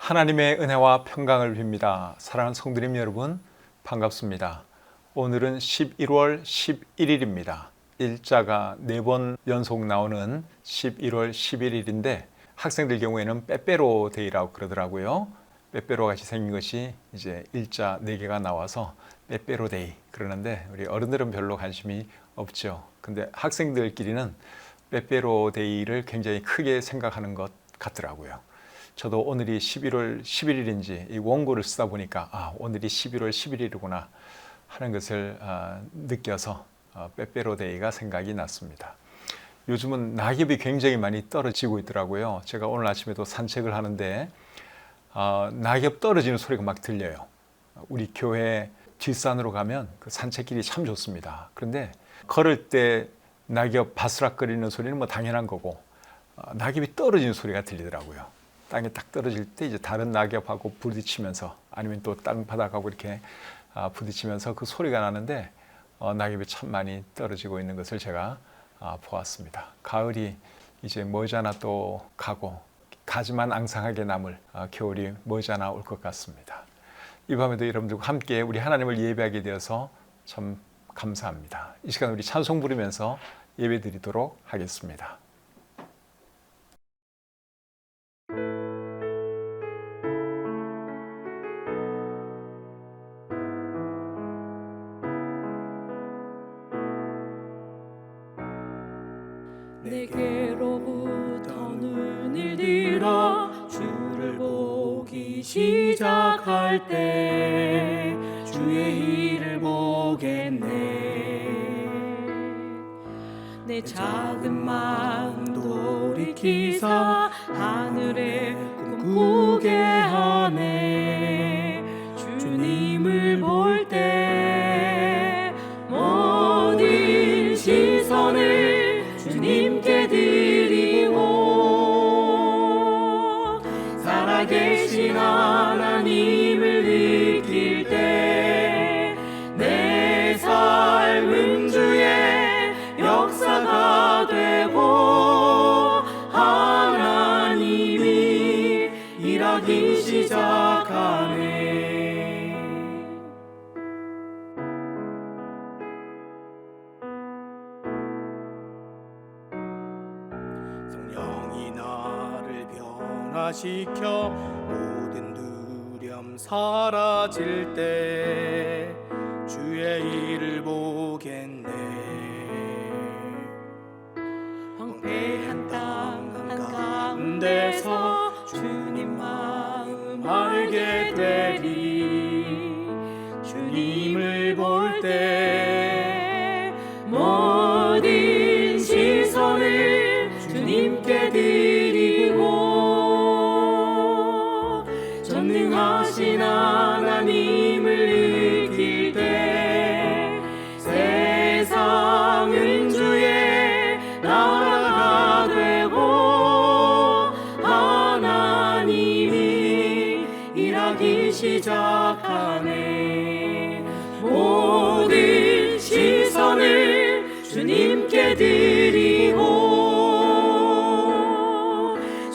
하나님의 은혜와 평강을 빕니다. 사랑하는 성도님 여러분, 반갑습니다. 오늘은 11월 11일입니다. 일자가 4번 연속 나오는 11월 11일인데 학생들 경우에는 빼빼로 데이라고 그러더라고요. 빼빼로 같이 생긴 것이 이제 일자 4개가 나와서 빼빼로 데이 그러는데 우리 어른들은 별로 관심이 없죠. 근데 학생들끼리는 빼빼로 데이를 굉장히 크게 생각하는 것 같더라고요. 저도 오늘이 11월 11일인지 이 원고를 쓰다 보니까 오늘이 11월 11일이구나 하는 것을 느껴서 빼빼로 데이가 생각이 났습니다. 요즘은 낙엽이 굉장히 많이 떨어지고 있더라고요. 제가 오늘 아침에도 산책을 하는데 낙엽 떨어지는 소리가 막 들려요. 우리 교회 뒷산으로 가면 그 산책길이 참 좋습니다. 그런데 걸을 때 낙엽 바스락거리는 소리는 뭐 당연한 거고 낙엽이 떨어지는 소리가 들리더라고요. 땅에 딱 떨어질 때 이제 다른 낙엽하고 부딪히면서 아니면 또 땅바닥하고 이렇게 부딪히면서 그 소리가 나는데 낙엽이 참 많이 떨어지고 있는 것을 제가 보았습니다. 가을이 이제 머지않아 또 가고 가지만 앙상하게 남을 겨울이 머지않아 올 것 같습니다. 이 밤에도 여러분들과 함께 우리 하나님을 예배하게 되어서 참 감사합니다. 이 시간 우리 찬송 부르면서 예배 드리도록 하겠습니다. 내게로부터 눈을 들어 주를 보기 시작할 때 주의 일을 보겠네. 내 작은 마음 돌이키사 하늘에 꿈꾸게 하네. 주님을 볼 때 모든 시선을 주님께 드리고 살아계신 하나님을 느낄 때 내 삶은 주의 역사가 되고 하나님이 일하기 시작하네. 성령이 나를 변화시켜 모든 두려움 사라질 때 주의 일을 보겠네. 황폐한 땅 한가운데서 주님 마음 알게 되리. 주님을 볼 때 모든 시선을 주님께 드리고 전능하신 하나님을 느낄 때 세상은 주의 나라가 되고 하나님이 일하기 시작하네. 모든 시선을 주님께 드리고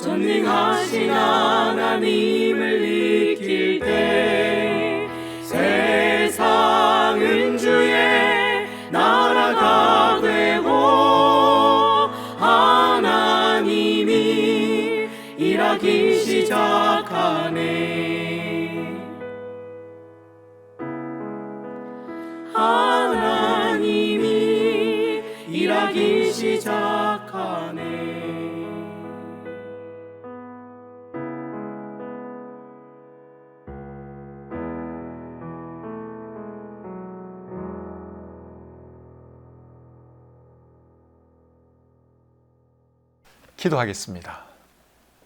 전능하신 하나님을 느낄 때 세상은 주의 나라가 되고 하나님이 일하기 시작하네. 하나님이 일하기 시작하네. 기도하겠습니다.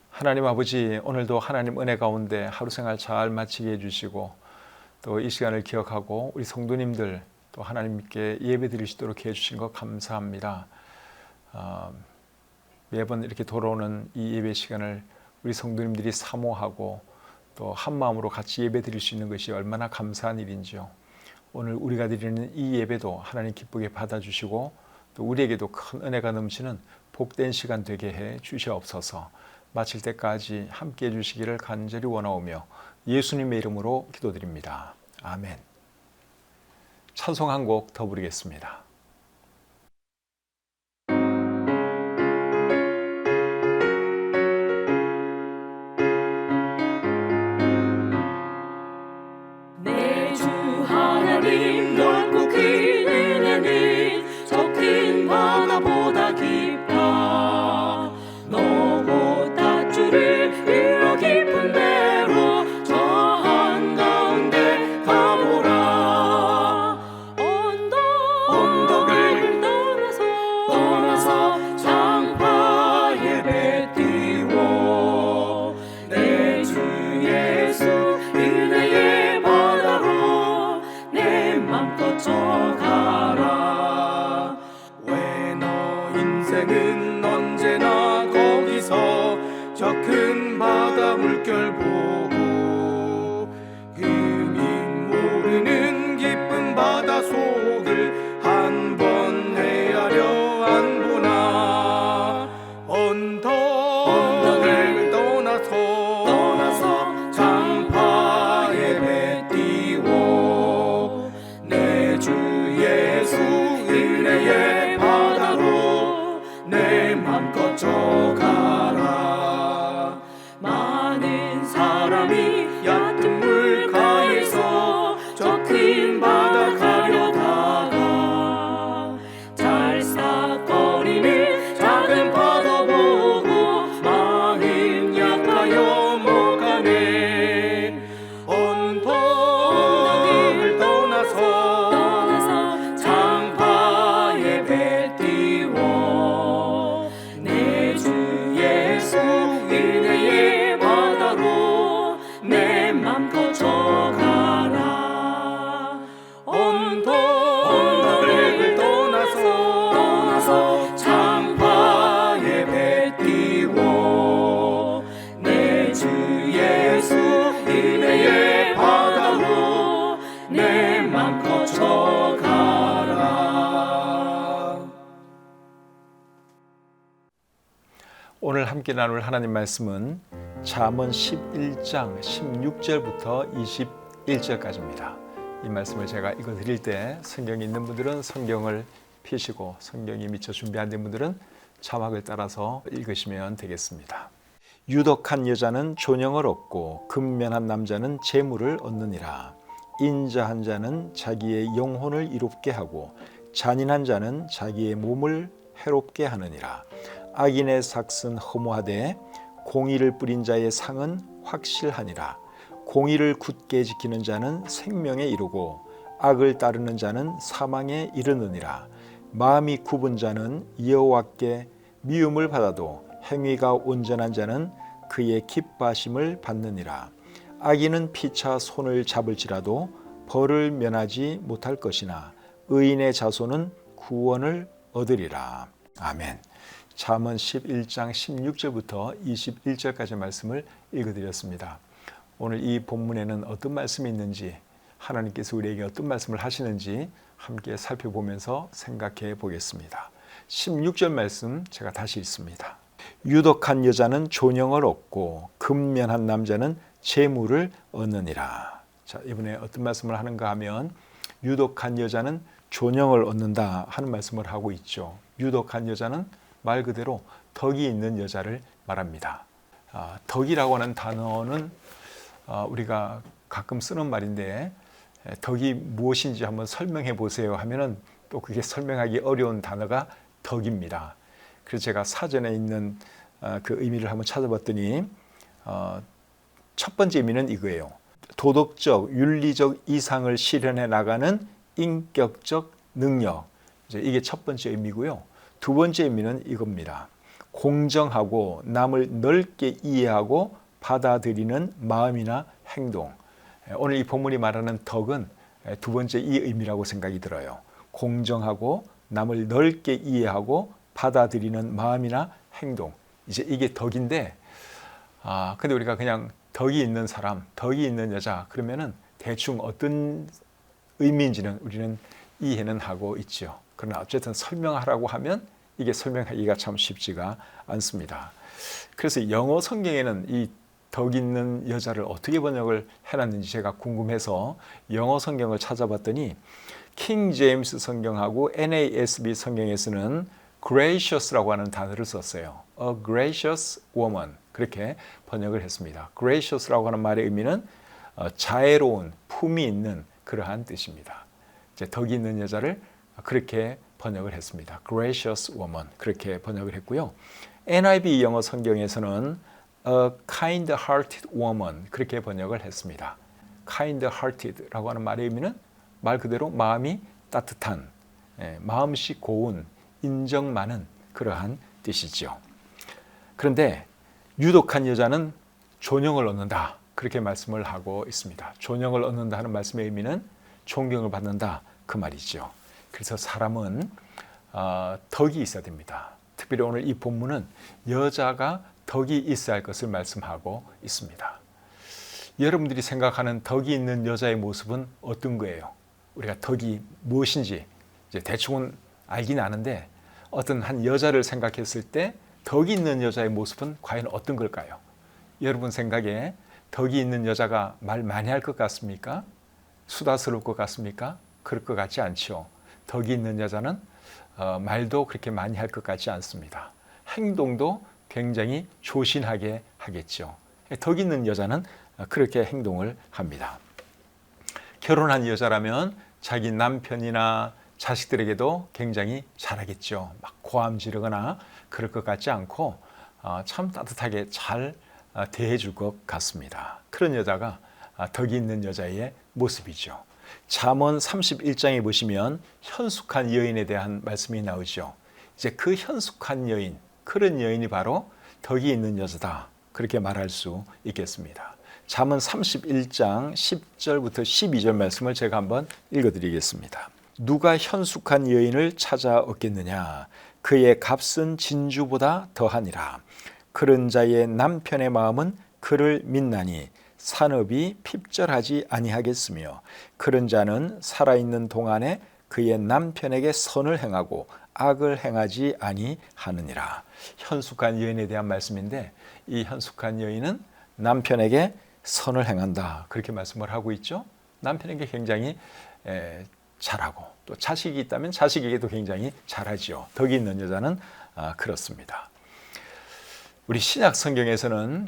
하나님 아버지, 오늘도 하나님 은혜 가운데 하루 생활 잘 마치게 해주시고 또 이 시간을 기억하고 우리 성도님들 또 하나님께 예배 드릴 수 있도록 해주신 것 감사합니다. 매번 이렇게 돌아오는 이 예배 시간을 우리 성도님들이 사모하고 또 한마음으로 같이 예배 드릴 수 있는 것이 얼마나 감사한 일인지요. 오늘 우리가 드리는 이 예배도 하나님 기쁘게 받아주시고 또 우리에게도 큰 은혜가 넘치는 복된 시간 되게 해 주시옵소서. 마칠 때까지 함께해 주시기를 간절히 원하오며 예수님의 이름으로 기도드립니다. 아멘. 찬송 한 곡 더 부르겠습니다. 내 주 하나님 넓고 큰 은혜는 저 큰 바다보다 깊다. 너고 닷줄을 이어 깊은 데로 저 한가운데 가보라. 언덕을 떠나서 장파에 배 띄워 내 주 예수 은혜의 바다로 내 맘껏 져가라. 왜 너 인생은 언제나 거기서 저 큰 바다 물결 보고 흠인 모르는 깊은 바다 속을 한 번 헤아려 안 보나. 언덕을 떠나서 장파에 배 띄워 내 주 예수 은혜의 바다로 내 맘껏 져가라. 많은 사람이 얕은 물가에서 저 큰 바다 가려다가 잘싹거리는 작은 파도 보고 마음 약하여 못 가네. 언덕을 떠나서 장파에 배 띄워 내 주 예수 은혜의 바다로 내 맘껏 져가라. 언덕을 떠나서 장파에 배 띄워 내 주 예수 은혜의 바다로 내 맘껏 져가라. 오늘 함께 나눌 하나님 말씀은 잠언 11장 16절부터 21절까지입니다. 이 말씀을 제가 읽어드릴 때 성경이 있는 분들은 성경을 펴시고 성경이 미처 준비 안 된 분들은 자막을 따라서 읽으시면 되겠습니다. 유덕한 여자는 존영을 얻고 근면한 남자는 재물을 얻느니라. 인자한 자는 자기의 영혼을 이롭게 하고 잔인한 자는 자기의 몸을 해롭게 하느니라. 악인의 삭은 허무하되 공의를 뿌린 자의 상은 확실하니라. 공의를 굳게 지키는 자는 생명에 이르고 악을 따르는 자는 사망에 이르느니라. 마음이 굽은 자는 여호와께 미움을 받아도 행위가 온전한 자는 그의 기뻐하심을 받느니라. 악인은 피차 손을 잡을지라도 벌을 면하지 못할 것이나 의인의 자손은 구원을 얻으리라. 아멘. 잠언 11장 16절부터 21절까지 말씀을 읽어드렸습니다. 오늘 이 본문에는 어떤 말씀이 있는지, 하나님께서 우리에게 어떤 말씀을 하시는지 함께 살펴보면서 생각해 보겠습니다. 16절 말씀 제가 다시 읽습니다. 유덕한 여자는 존영을 얻고 근면한 남자는 재물을 얻느니라. 자, 이번에 어떤 말씀을 하는가 하면 유덕한 여자는 존영을 얻는다 하는 말씀을 하고 있죠. 유덕한 여자는 말 그대로 덕이 있는 여자를 말합니다. 덕이라고 하는 단어는 우리가 가끔 쓰는 말인데 덕이 무엇인지 한번 설명해 보세요 하면은 또 그게 설명하기 어려운 단어가 덕입니다. 그래서 제가 사전에 있는 그 의미를 한번 찾아봤더니 첫 번째 의미는 이거예요. 도덕적, 윤리적 이상을 실현해 나가는 인격적 능력. 이게 첫 번째 의미고요. 두 번째 의미는 이겁니다. 공정하고 남을 넓게 이해하고 받아들이는 마음이나 행동. 오늘 이 본문이 말하는 덕은 두 번째 이 의미라고 생각이 들어요. 공정하고 남을 넓게 이해하고 받아들이는 마음이나 행동. 이제 이게 덕인데, 근데 우리가 그냥 덕이 있는 사람, 덕이 있는 여자 그러면은 대충 어떤 의미인지는 우리는 이해는 하고 있죠. 그러나 어쨌든 설명하라고 하면 이게 설명하기가 참 쉽지가 않습니다. 그래서 영어 성경에는 이 덕 있는 여자를 어떻게 번역을 해놨는지 제가 궁금해서 영어 성경을 찾아봤더니 킹 제임스 성경하고 NASB 성경에서는 gracious라고 하는 단어를 썼어요. A gracious woman 그렇게 번역을 했습니다. gracious라고 하는 말의 의미는 자애로운, 품이 있는 그러한 뜻입니다. 이제 덕이 있는 여자를 그렇게 번역을 했습니다. gracious woman 그렇게 번역을 했고요. NIV 영어 성경에서는 a kind-hearted woman 그렇게 번역을 했습니다. kind-hearted라고 하는 말의 의미는 말 그대로 마음이 따뜻한, 마음씨 고운, 인정 많은 그러한 뜻이죠. 그런데 유독한 여자는 존영을 얻는다 그렇게 말씀을 하고 있습니다. 존영을 얻는다 하는 말씀의 의미는 존경을 받는다 그 말이죠. 그래서 사람은 덕이 있어야 됩니다. 특별히 오늘 이 본문은 여자가 덕이 있어야 할 것을 말씀하고 있습니다. 여러분들이 생각하는 덕이 있는 여자의 모습은 어떤 거예요? 우리가 덕이 무엇인지 이제 대충은 알긴 아는데 어떤 한 여자를 생각했을 때 덕이 있는 여자의 모습은 과연 어떤 걸까요? 여러분 생각에 덕이 있는 여자가 말 많이 할 것 같습니까? 수다스러울 것 같습니까? 그럴 것 같지 않죠. 덕이 있는 여자는 말도 그렇게 많이 할 것 같지 않습니다. 행동도 굉장히 조신하게 하겠죠. 덕 있는 여자는 그렇게 행동을 합니다. 결혼한 여자라면 자기 남편이나 자식들에게도 굉장히 잘하겠죠. 막 고함 지르거나 그럴 것 같지 않고 참 따뜻하게 잘 대해줄 것 같습니다. 그런 여자가 덕이 있는 여자의 모습이죠. 잠언 31장에 보시면 현숙한 여인에 대한 말씀이 나오죠. 이제 그 현숙한 여인, 그런 여인이 바로 덕이 있는 여자다. 그렇게 말할 수 있겠습니다. 잠언 31장 10절부터 12절 말씀을 제가 한번 읽어드리겠습니다. 누가 현숙한 여인을 찾아 얻겠느냐? 그의 값은 진주보다 더하니라. 그런 자의 남편의 마음은 그를 믿나니 산업이 핍절하지 아니하겠으며 그런 자는 살아있는 동안에 그의 남편에게 선을 행하고 악을 행하지 아니하느니라. 현숙한 여인에 대한 말씀인데 이 현숙한 여인은 남편에게 선을 행한다. 그렇게 말씀을 하고 있죠. 남편에게 굉장히 잘하고 또 자식이 있다면 자식에게도 굉장히 잘하지요. 덕이 있는 여자는 그렇습니다. 우리 신약 성경에서는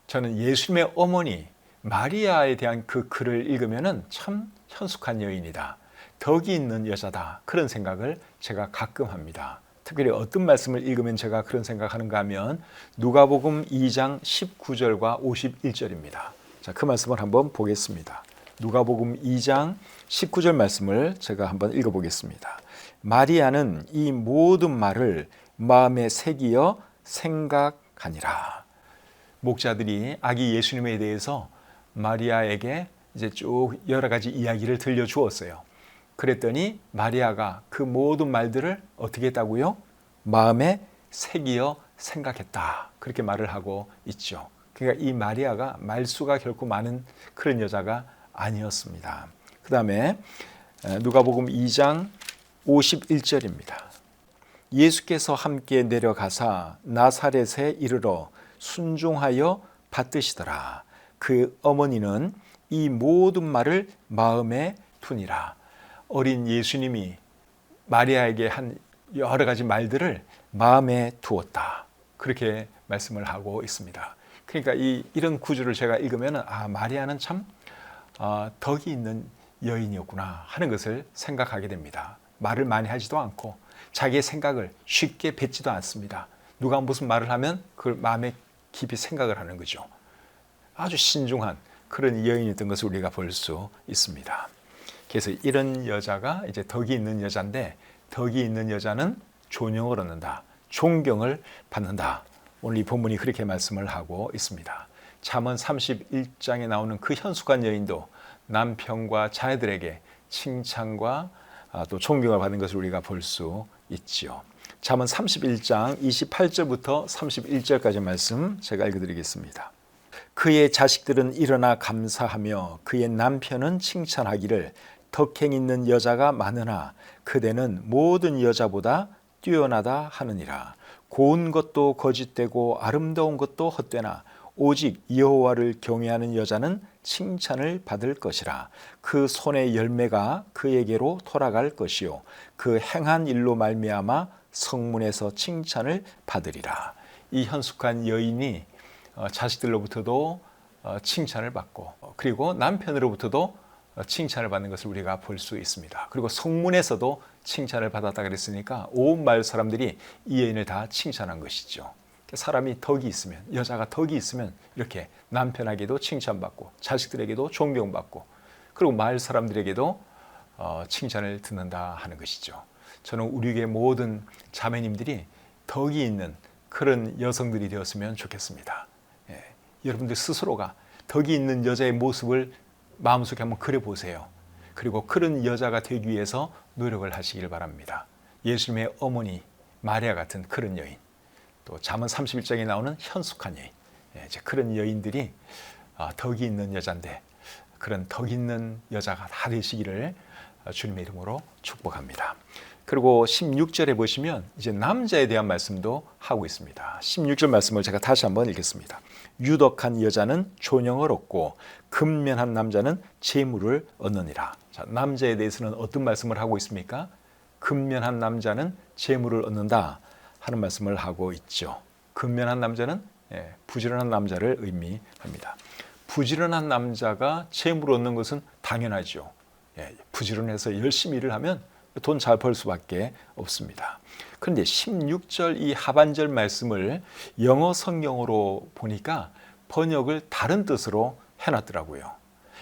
저는 예수님의 어머니 마리아에 대한 그 글을 읽으면은 참 현숙한 여인이다. 덕이 있는 여자다. 그런 생각을 제가 가끔 합니다. 특별히 어떤 말씀을 읽으면 제가 그런 생각하는가 하면 누가복음 2장 19절과 51절입니다. 자, 그 말씀을 한번 보겠습니다. 누가복음 2장 19절 말씀을 제가 한번 읽어보겠습니다. 마리아는 이 모든 말을 마음에 새기어 생각하니라. 목자들이 아기 예수님에 대해서 마리아에게 이제 쭉 여러 가지 이야기를 들려주었어요. 그랬더니 마리아가 그 모든 말들을 어떻게 했다고요? 마음에 새기어 생각했다. 그렇게 말을 하고 있죠. 그러니까 이 마리아가 말수가 결코 많은 그런 여자가 아니었습니다. 그 다음에 누가복음 2장 51절입니다. 예수께서 함께 내려가사 나사렛에 이르러 순종하여 받드시더라. 그 어머니는 이 모든 말을 마음에 두니라. 어린 예수님이 마리아에게 한 여러 가지 말들을 마음에 두었다. 그렇게 말씀을 하고 있습니다. 그러니까 이런 구절을 제가 읽으면 마리아는 참 덕이 있는 여인이었구나 하는 것을 생각하게 됩니다. 말을 많이 하지도 않고 자기의 생각을 쉽게 뱉지도 않습니다. 누가 무슨 말을 하면 그걸 마음에 깊이 생각을 하는 거죠. 아주 신중한 그런 여인이었던 것을 우리가 볼 수 있습니다. 그래서 이런 여자가 이제 덕이 있는 여자인데 덕이 있는 여자는 존영을 얻는다. 존경을 받는다. 오늘 이 본문이 그렇게 말씀을 하고 있습니다. 잠언 31장에 나오는 그 현숙한 여인도 남편과 자녀들에게 칭찬과 또 존경을 받는 것을 우리가 볼 수 있지요. 잠언 31장 28절부터 31절까지 말씀 제가 읽어드리겠습니다. 그의 자식들은 일어나 감사하며 그의 남편은 칭찬하기를 덕행 있는 여자가 많으나 그대는 모든 여자보다 뛰어나다 하느니라. 고운 것도 거짓되고 아름다운 것도 헛되나 오직 여호와를 경외하는 여자는 칭찬을 받을 것이라. 그 손의 열매가 그에게로 돌아갈 것이요 그 행한 일로 말미암아 성문에서 칭찬을 받으리라. 이 현숙한 여인이 자식들로부터도 칭찬을 받고 그리고 남편으로부터도 칭찬을 받는 것을 우리가 볼 수 있습니다. 그리고 성문에서도 칭찬을 받았다 그랬으니까 온 마을 사람들이 이 여인을 다 칭찬한 것이죠. 사람이 덕이 있으면, 여자가 덕이 있으면 이렇게 남편에게도 칭찬받고 자식들에게도 존경받고 그리고 마을 사람들에게도 칭찬을 듣는다 하는 것이죠. 저는 우리 교회 모든 자매님들이 덕이 있는 그런 여성들이 되었으면 좋겠습니다. 여러분들 스스로가 덕이 있는 여자의 모습을 마음속에 한번 그려보세요. 그리고 그런 여자가 되기 위해서 노력을 하시길 바랍니다. 예수님의 어머니 마리아 같은 그런 여인, 또 잠언 31장에 나오는 현숙한 여인, 이제 그런 여인들이 덕이 있는 여자인데 그런 덕 있는 여자가 다 되시기를 주님의 이름으로 축복합니다. 그리고 16절에 보시면 이제 남자에 대한 말씀도 하고 있습니다. 16절 말씀을 제가 다시 한번 읽겠습니다. 유덕한 여자는 존영을 얻고 근면한 남자는 재물을 얻느니라. 자, 남자에 대해서는 어떤 말씀을 하고 있습니까? 근면한 남자는 재물을 얻는다 하는 말씀을 하고 있죠. 근면한 남자는 부지런한 남자를 의미합니다. 부지런한 남자가 재물을 얻는 것은 당연하죠. 부지런해서 열심히 일을 하면 돈 잘 벌 수밖에 없습니다. 그런데 16절 이 하반절 말씀을 영어 성경으로 보니까 번역을 다른 뜻으로 해놨더라고요.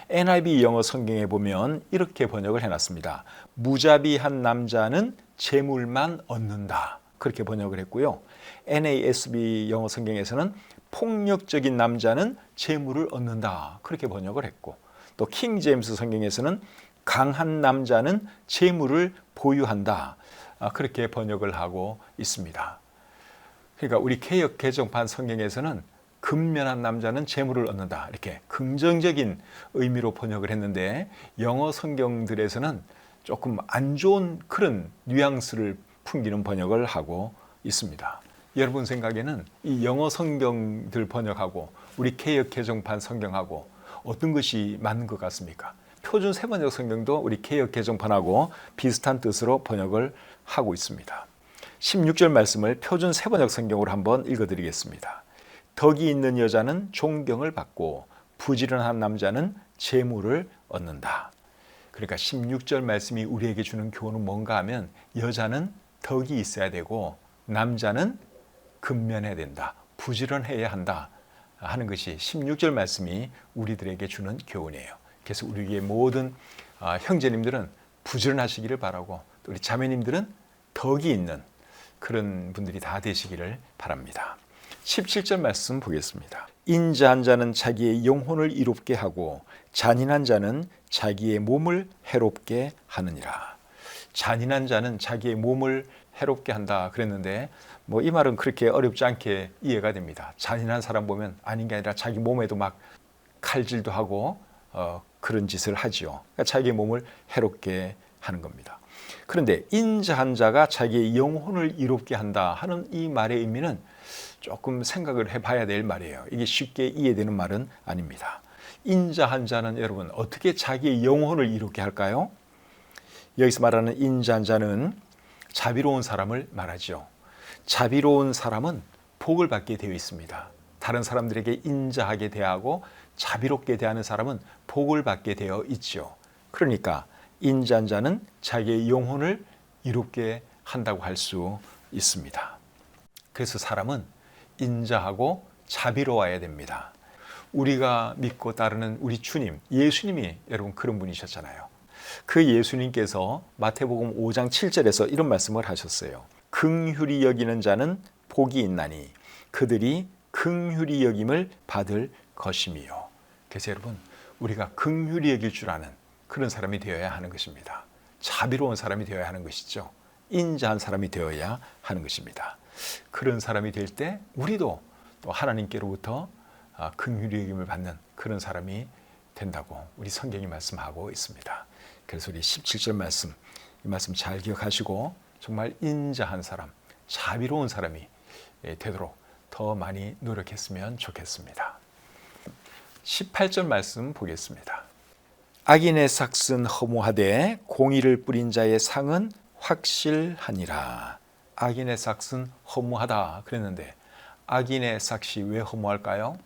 NIV 영어 성경에 보면 이렇게 번역을 해놨습니다. 무자비한 남자는 재물만 얻는다. 그렇게 번역을 했고요. NASB 영어 성경에서는 폭력적인 남자는 재물을 얻는다. 그렇게 번역을 했고 또 킹 제임스 성경에서는 강한 남자는 재물을 보유한다. 그렇게 번역을 하고 있습니다. 그러니까 우리 개역 개정판 성경에서는 근면한 남자는 재물을 얻는다. 이렇게 긍정적인 의미로 번역을 했는데 영어 성경들에서는 조금 안 좋은 그런 뉘앙스를 풍기는 번역을 하고 있습니다. 여러분 생각에는 이 영어 성경들 번역하고 우리 개역 개정판 성경하고 어떤 것이 맞는 것 같습니까? 표준 세번역 성경도 우리 개역 개정판하고 비슷한 뜻으로 번역을 하고 있습니다. 16절 말씀을 표준 세번역 성경으로 한번 읽어드리겠습니다. 덕이 있는 여자는 존경을 받고 부지런한 남자는 재물을 얻는다. 그러니까 16절 말씀이 우리에게 주는 교훈은 뭔가 하면 여자는 덕이 있어야 되고 남자는 근면해야 된다. 부지런해야 한다 하는 것이 16절 말씀이 우리들에게 주는 교훈이에요. 그래서 우리의 모든 형제님들은 부지런하시기를 바라고 또 우리 자매님들은 덕이 있는 그런 분들이 다 되시기를 바랍니다. 17절 말씀 보겠습니다. 인자한 자는 자기의 영혼을 이롭게 하고 잔인한 자는 자기의 몸을 해롭게 하느니라. 잔인한 자는 자기의 몸을 해롭게 한다 그랬는데 이 말은 그렇게 어렵지 않게 이해가 됩니다. 잔인한 사람 보면 아닌 게 아니라 자기 몸에도 막 칼질도 하고 그런 짓을 하지요. 그러니까 자기의 몸을 해롭게 하는 겁니다. 그런데 인자한 자가 자기의 영혼을 이롭게 한다 하는 이 말의 의미는 조금 생각을 해봐야 될 말이에요. 이게 쉽게 이해되는 말은 아닙니다. 인자한 자는 여러분 어떻게 자기의 영혼을 이롭게 할까요? 여기서 말하는 인자한 자는 자비로운 사람을 말하죠. 자비로운 사람은 복을 받게 되어 있습니다. 다른 사람들에게 인자하게 대하고 자비롭게 대하는 사람은 복을 받게 되어 있죠. 그러니까 인자한 자는 자기의 영혼을 이롭게 한다고 할 수 있습니다. 그래서 사람은 인자하고 자비로워야 됩니다. 우리가 믿고 따르는 우리 주님, 예수님이 여러분 그런 분이셨잖아요. 그 예수님께서 마태복음 5장 7절에서 이런 말씀을 하셨어요. 긍휼히 여기는 자는 복이 있나니 그들이 긍휼히 여김을 받을 것임이요. 그래서 여러분 우리가 긍휼히 여길 줄 아는 그런 사람이 되어야 하는 것입니다. 자비로운 사람이 되어야 하는 것이죠. 인자한 사람이 되어야 하는 것입니다. 그런 사람이 될 때 우리도 또 하나님께로부터 긍휼히 여김을 받는 그런 사람이 된다고 우리 성경이 말씀하고 있습니다. 그래서 우리 17절 말씀, 이 말씀 잘 기억하시고 정말 인자한 사람, 자비로운 사람이 되도록 더 많이 노력했으면 좋겠습니다. 18절 말씀 보겠습니다. 악인의 삭은 허무하되 공의를 뿌린 자의 상은 확실하니라. 악인의 삭은 허무하다 그랬는데 악인의 삭이 왜 허무할까요?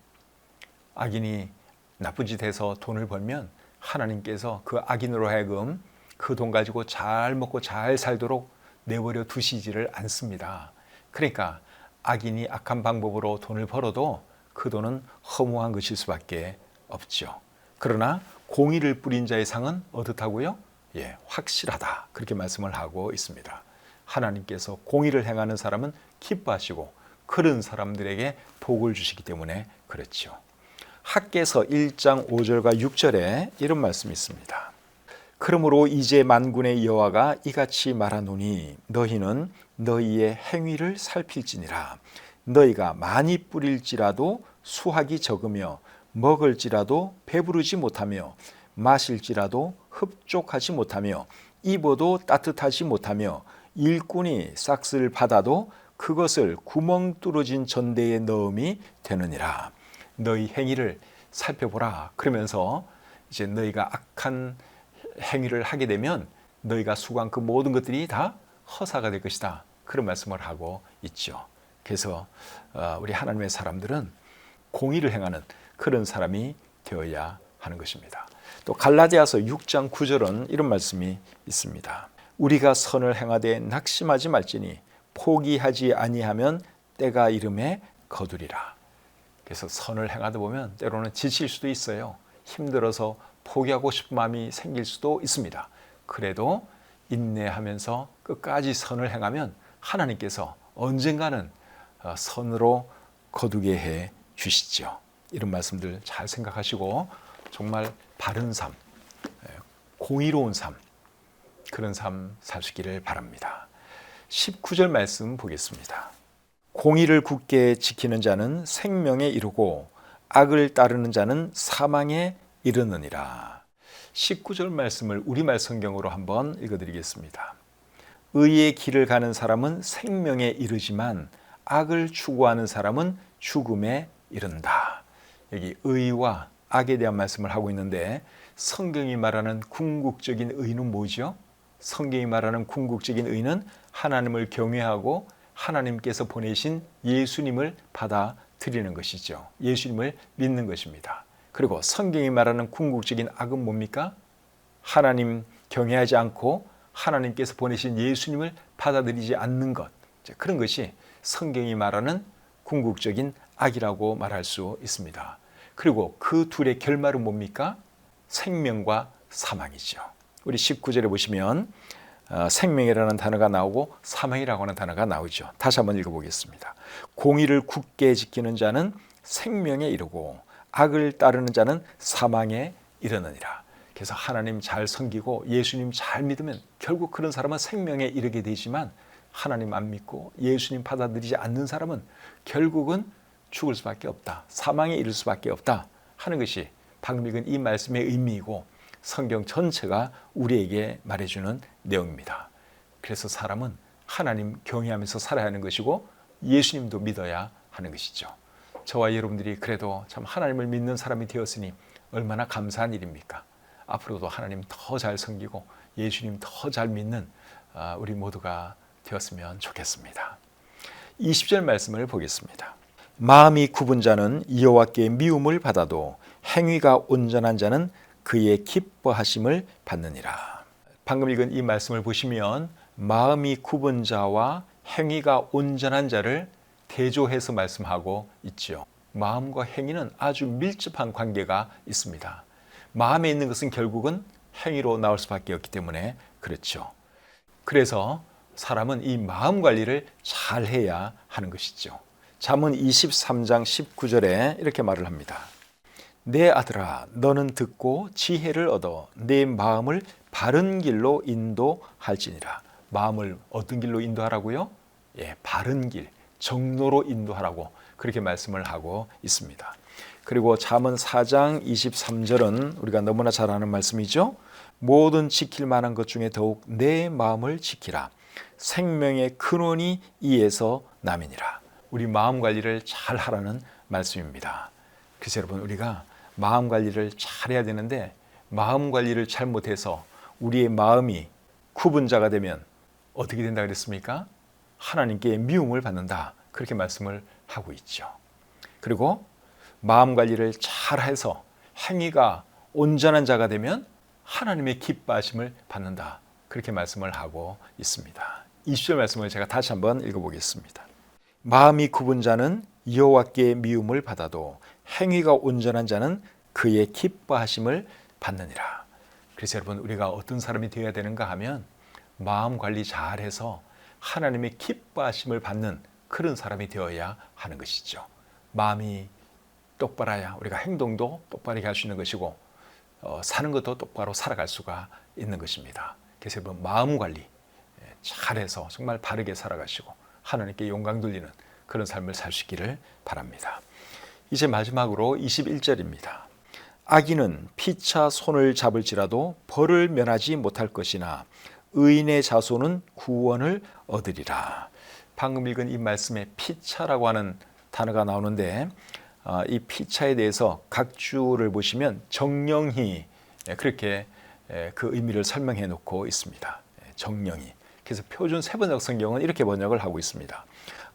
악인이 나쁜 짓 해서 돈을 벌면 하나님께서 그 악인으로 하여금 그 돈 가지고 잘 먹고 잘 살도록 내버려 두시지를 않습니다. 그러니까 악인이 악한 방법으로 돈을 벌어도 그 돈은 허무한 것일 수밖에 없죠. 그러나 공의를 뿌린 자의 상은 어떻다고요? 확실하다. 그렇게 말씀을 하고 있습니다. 하나님께서 공의를 행하는 사람은 기뻐하시고 그런 사람들에게 복을 주시기 때문에 그렇죠. 학개서 1장 5절과 6절에 이런 말씀이 있습니다. 그러므로 이제 만군의 여호와가 이같이 말하노니 너희는 너희의 행위를 살필지니라. 너희가 많이 뿌릴지라도 수확이 적으며 먹을지라도 배부르지 못하며 마실지라도 흡족하지 못하며 입어도 따뜻하지 못하며 일꾼이 싹쓸 받아도 그것을 구멍 뚫어진 전대에 넣음이 되느니라. 너희 행위를 살펴보라. 그러면서 이제 너희가 악한 행위를 하게 되면 너희가 수고한 그 모든 것들이 다 허사가 될 것이다. 그런 말씀을 하고 있죠. 그래서 우리 하나님의 사람들은 공의를 행하는 그런 사람이 되어야 하는 것입니다. 또 갈라디아서 6장 9절은 이런 말씀이 있습니다. 우리가 선을 행하되 낙심하지 말지니 포기하지 아니하면 때가 이름에 거두리라. 그래서 선을 행하다 보면 때로는 지칠 수도 있어요. 힘들어서 포기하고 싶은 마음이 생길 수도 있습니다. 그래도 인내하면서 끝까지 선을 행하면 하나님께서 언젠가는 선으로 거두게 해 주시죠. 이런 말씀들 잘 생각하시고 정말 바른 삶, 공의로운 삶, 그런 삶 사시기를 바랍니다. 19절 말씀 보겠습니다. 공의를 굳게 지키는 자는 생명에 이르고 악을 따르는 자는 사망에 이르느니라. 19절 말씀을 우리말 성경으로 한번 읽어드리겠습니다. 의의 길을 가는 사람은 생명에 이르지만 악을 추구하는 사람은 죽음에 이른다. 여기 의와 악에 대한 말씀을 하고 있는데 성경이 말하는 궁극적인 의는 뭐죠? 성경이 말하는 궁극적인 의는 하나님을 경외하고 하나님께서 보내신 예수님을 받아들이는 것이죠. 예수님을 믿는 것입니다. 그리고 성경이 말하는 궁극적인 악은 뭡니까? 하나님 경외하지 않고 하나님께서 보내신 예수님을 받아들이지 않는 것. 그런 것이 성경이 말하는 궁극적인 악이라고 말할 수 있습니다. 그리고 그 둘의 결말은 뭡니까? 생명과 사망이죠. 우리 19절에 보시면 생명이라는 단어가 나오고 사망이라고 하는 단어가 나오죠. 다시 한번 읽어보겠습니다. 공의를 굳게 지키는 자는 생명에 이르고 악을 따르는 자는 사망에 이르느니라. 그래서 하나님 잘 섬기고 예수님 잘 믿으면 결국 그런 사람은 생명에 이르게 되지만 하나님 안 믿고 예수님 받아들이지 않는 사람은 결국은 죽을 수밖에 없다. 사망에 이를 수밖에 없다 하는 것이 방금 읽은 이 말씀의 의미이고 성경 전체가 우리에게 말해주는 내용입니다. 그래서 사람은 하나님 경외하면서 살아야 하는 것이고 예수님도 믿어야 하는 것이죠. 저와 여러분들이 그래도 참 하나님을 믿는 사람이 되었으니 얼마나 감사한 일입니까? 앞으로도 하나님 더 잘 섬기고 예수님 더 잘 믿는 우리 모두가 되었으면 좋겠습니다. 20절 말씀을 보겠습니다. 마음이 굽은 자는 여호와께 미움을 받아도 행위가 온전한 자는 그의 기뻐하심을 받느니라. 방금 읽은 이 말씀을 보시면 마음이 굽은 자와 행위가 온전한 자를 대조해서 말씀하고 있죠. 마음과 행위는 아주 밀접한 관계가 있습니다. 마음에 있는 것은 결국은 행위로 나올 수밖에 없기 때문에 그렇죠. 그래서 사람은 이 마음 관리를 잘 해야 하는 것이죠. 잠언 23장 19절에 이렇게 말을 합니다. 내 아들아 너는 듣고 지혜를 얻어 내 마음을 바른 길로 인도할지니라. 마음을 어떤 길로 인도하라고요? 바른 길, 정로로 인도하라고 그렇게 말씀을 하고 있습니다. 그리고 잠언 4장 23절은 우리가 너무나 잘 아는 말씀이죠. 모든 지킬 만한 것 중에 더욱 내 마음을 지키라. 생명의 근원이 이에서 남이니라. 우리 마음 관리를 잘 하라는 말씀입니다. 그래서 여러분, 우리가 마음 관리를 잘 해야 되는데 마음 관리를 잘못해서 우리의 마음이 구분자가 되면 어떻게 된다 그랬습니까? 하나님께 미움을 받는다, 그렇게 말씀을 하고 있죠. 그리고 마음 관리를 잘해서 행위가 온전한 자가 되면 하나님의 기뻐하심을 받는다, 그렇게 말씀을 하고 있습니다. 20절 말씀을 제가 다시 한번 읽어보겠습니다. 마음이 굽은 자는 여호와께 미움을 받아도 행위가 온전한 자는 그의 기뻐하심을 받느니라. 그래서 여러분, 우리가 어떤 사람이 되어야 되는가 하면 마음 관리 잘해서 하나님의 기뻐하심을 받는 그런 사람이 되어야 하는 것이죠. 마음이 똑바라야 우리가 행동도 똑바르게 할 수 있는 것이고 사는 것도 똑바로 살아갈 수가 있는 것입니다. 그래서 여러분, 마음 관리 잘해서 정말 바르게 살아가시고 하나님께 영광 돌리는 그런 삶을 살 수 있기를 바랍니다. 이제 마지막으로 21절입니다. 악인은 피차 손을 잡을지라도 벌을 면하지 못할 것이나 의인의 자손은 구원을 얻으리라. 방금 읽은 이 말씀에 피차라고 하는 단어가 나오는데 이 피차에 대해서 각 주를 보시면 정령히 그렇게 그 의미를 설명해 놓고 있습니다. 정령히. 그래서 표준 세번역 성경은 이렇게 번역을 하고 있습니다.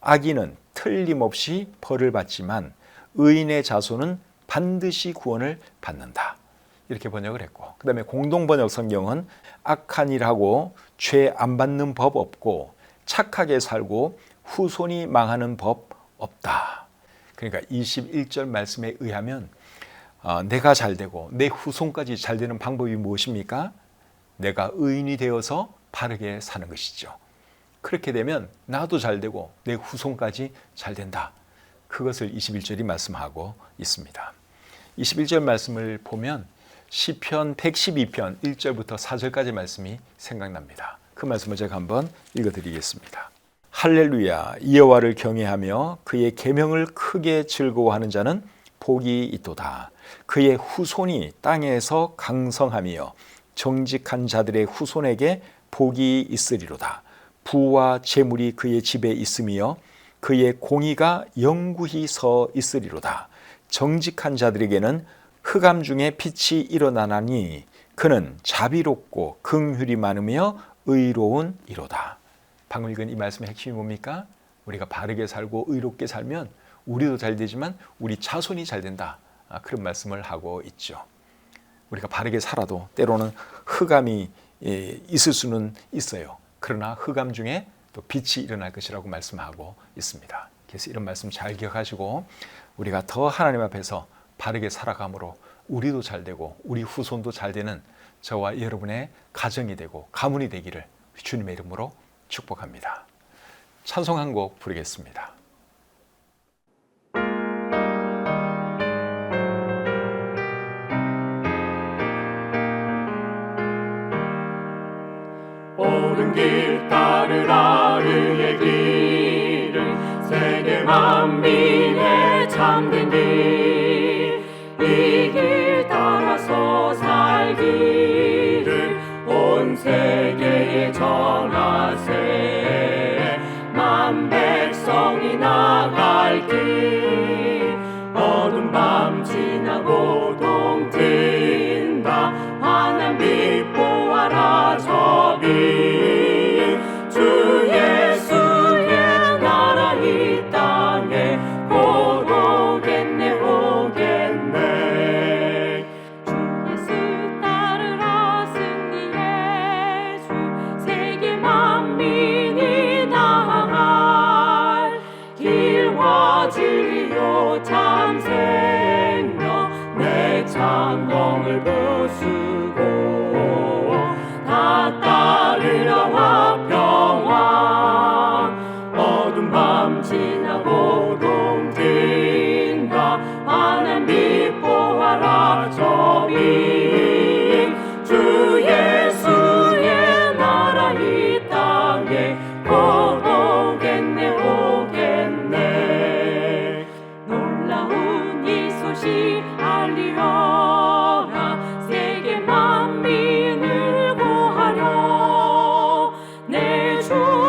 악인은 틀림없이 벌을 받지만 의인의 자손은 반드시 구원을 받는다, 이렇게 번역을 했고, 그 다음에 공동번역 성경은 악한 일하고 죄 안 받는 법 없고 착하게 살고 후손이 망하는 법 없다. 그러니까 21절 말씀에 의하면 내가 잘되고 내 후손까지 잘되는 방법이 무엇입니까? 내가 의인이 되어서 바르게 사는 것이죠. 그렇게 되면 나도 잘되고 내 후손까지 잘된다. 그것을 21절이 말씀하고 있습니다. 21절 말씀을 보면 시편 112편 1절부터 4절까지 말씀이 생각납니다. 그 말씀을 제가 한번 읽어드리겠습니다. 할렐루야, 여호와를 경외하며 그의 계명을 크게 즐거워하는 자는 복이 있도다. 그의 후손이 땅에서 강성하며 정직한 자들의 후손에게 복이 있으리로다. 부와 재물이 그의 집에 있으며 그의 공의가 영구히 서 있으리로다. 정직한 자들에게는 흑암 중에 빛이 일어나나니 그는 자비롭고 긍휼이 많으며 의로운 이로다. 방금 읽은 이 말씀의 핵심이 뭡니까? 우리가 바르게 살고 의롭게 살면 우리도 잘 되지만 우리 자손이 잘 된다, 그런 말씀을 하고 있죠. 우리가 바르게 살아도 때로는 흑암이 있을 수는 있어요. 그러나 흑암 중에 또 빛이 일어날 것이라고 말씀하고 있습니다. 그래서 이런 말씀 잘 기억하시고 우리가 더 하나님 앞에서 바르게 살아감으로 우리도 잘 되고 우리 후손도 잘 되는 저와 여러분의 가정이 되고 가문이 되기를 주님의 이름으로 축복합니다. 찬송 한 곡 부르겠습니다. 옳은 길 따르라 의의 길을 세계 만민의 참된 길, 이 길 따라서 살기를 온 세계에 전하세. 만 백성이 나갈 길, 어두운 밤 지나고 동 트인다. 환한 빛 보아라 저기, 주 예수의 나라 이 땅에 곧 오겠네 오겠네. 주 예수 따르라 승리의 주, 세계 만민이 나아갈 길과 진리요 참 생명, 내 창공을 부수고 다 따르라 화평왕. 어두운 밤 지나고 동 트인다. 환한 빛 보아라 저기, 주 예수의 나라 이 땅에 곧 오겠네 오겠네. 놀라운 이 소식 알리려라. 세계 만민을 구하려 내 주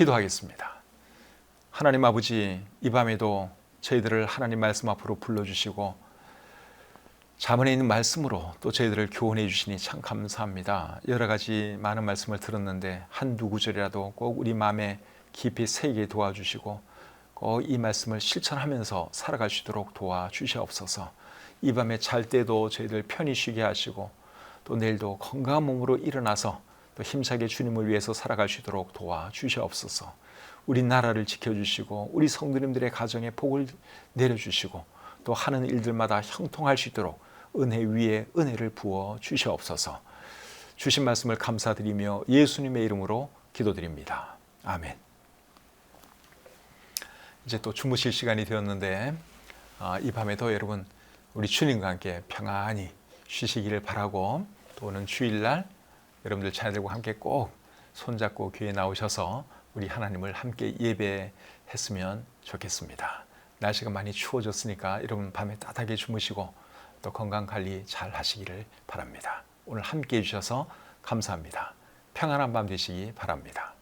기도하겠습니다. 하나님 아버지, 이 밤에도 저희들을 하나님 말씀 앞으로 불러주시고 잠언에 있는 말씀으로 또 저희들을 교훈해 주시니 참 감사합니다. 여러 가지 많은 말씀을 들었는데 한두 구절이라도 꼭 우리 마음에 깊이 새기게 도와주시고 꼭 이 말씀을 실천하면서 살아갈 수 있도록 도와주시옵소서. 이 밤에 잘 때도 저희들 편히 쉬게 하시고 또 내일도 건강한 몸으로 일어나서 또 힘차게 주님을 위해서 살아갈 수 있도록 도와주시옵소서. 우리 나라를 지켜주시고 우리 성도님들의 가정에 복을 내려주시고 또 하는 일들마다 형통할 수 있도록 은혜 위에 은혜를 부어 주시옵소서. 주신 말씀을 감사드리며 예수님의 이름으로 기도드립니다. 아멘. 이제 또 주무실 시간이 되었는데 이 밤에도 여러분 우리 주님과 함께 평안히 쉬시기를 바라고 또 오는 주일날 여러분들 자녀들과 함께 꼭 손잡고 교회에 나오셔서 우리 하나님을 함께 예배했으면 좋겠습니다. 날씨가 많이 추워졌으니까 여러분 밤에 따뜻하게 주무시고 또 건강관리 잘 하시기를 바랍니다. 오늘 함께 해주셔서 감사합니다. 평안한 밤 되시기 바랍니다.